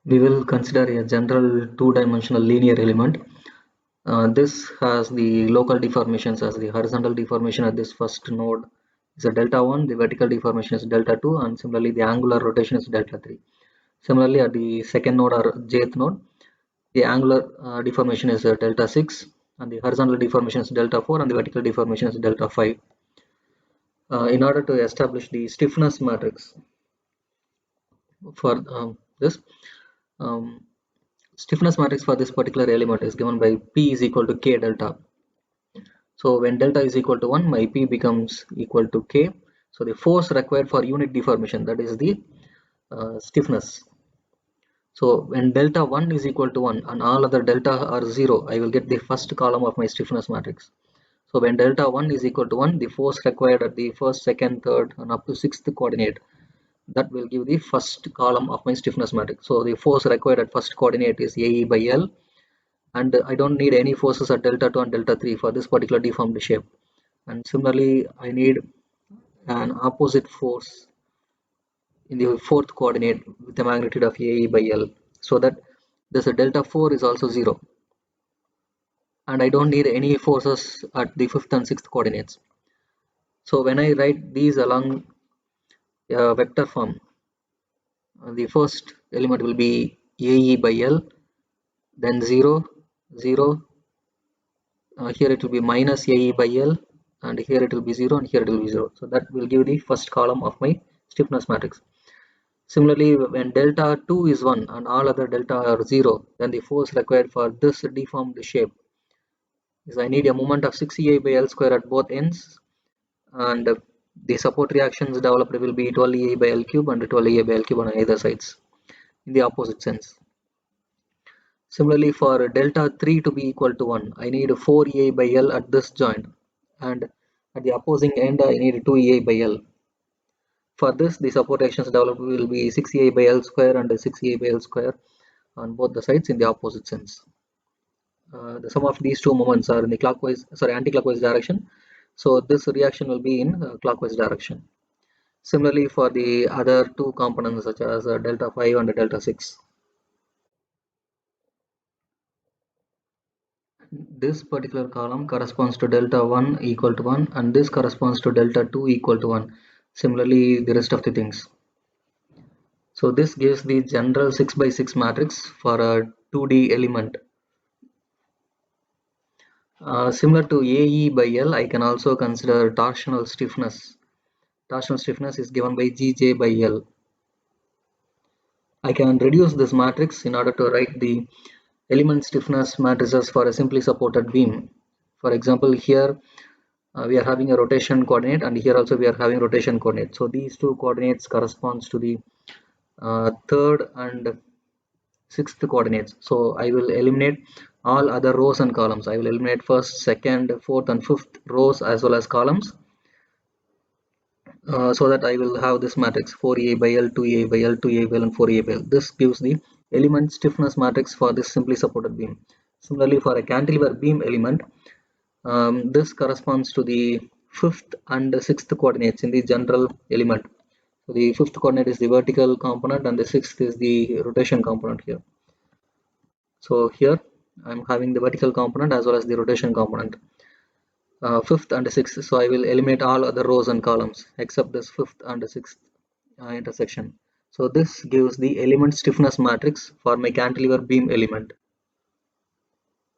We will consider a general two-dimensional linear element. This has the local deformations as the horizontal deformation at this first node is a delta 1, the vertical deformation is delta 2, and similarly the angular rotation is delta 3. Similarly, at the second node or jth node, the angular deformation is delta 6, and the horizontal deformation is delta 4, and the vertical deformation is delta 5. In order to establish the stiffness matrix for this, um, stiffness matrix for this particular element is given by P is equal to K delta. So when delta is equal to 1, my P becomes equal to K. So the force required for unit deformation, that is the stiffness. So when delta 1 is equal to 1 and all other delta are 0, I will get the first column of my stiffness matrix. So when delta 1 is equal to 1, the force required at the first, second, third and up to sixth coordinate, that will give the first column of my stiffness matrix. So the force required at first coordinate is AE by L, and I don't need any forces at delta 2 and delta 3 for this particular deformed shape. And similarly, I need an opposite force in the fourth coordinate with the magnitude of AE by L, so that this delta 4 is also 0, and I don't need any forces at the fifth and sixth coordinates. So when I write these along a vector form, the first element will be AE by L, then 0, 0, here it will be minus AE by L, and here it will be 0, and here it will be 0. So that will give the first column of my stiffness matrix. Similarly, when delta 2 is 1 and all other delta are 0, then the force required for this deformed shape is I need a moment of 6EA by L square at both ends, and the support reactions developed will be 12EA by L cube and 12EA by L cube on either sides in the opposite sense. Similarly, for delta 3 to be equal to 1, I need 4EA by L at this joint, and at the opposing end I need 2EA by L. For this, the support reactions developed will be 6EA by L square and 6EA by L square on both the sides in the opposite sense. The sum of these two moments are in the anti-clockwise direction, so this reaction will be in clockwise direction. Similarly, for the other two components such as delta 5 and delta 6, this particular column corresponds to delta 1 equal to 1, and this corresponds to delta 2 equal to 1. Similarly, the rest of the things. So this gives the general 6 by 6 matrix for a 2D element. Similar to AE by L, I can also consider torsional stiffness. Torsional stiffness is given by GJ by L. I can reduce this matrix in order to write the element stiffness matrices for a simply supported beam. For example, here we are having a rotation coordinate, and here also we are having rotation coordinate. So these two coordinates corresponds to the third and sixth coordinates. So I will eliminate all other rows and columns. I will eliminate first, second, fourth and fifth rows as well as columns, so that I will have this matrix 4A by L, 2A by L, 2A by L and 4A by L. This gives the element stiffness matrix for this simply supported beam. Similarly, for a cantilever beam element, this corresponds to the fifth and sixth coordinates in the general element. So the fifth coordinate is the vertical component and the sixth is the rotation component here. So here I'm having the vertical component as well as the rotation component. Fifth and sixth, so I will eliminate all other rows and columns except this fifth and sixth intersection. So this gives the element stiffness matrix for my cantilever beam element.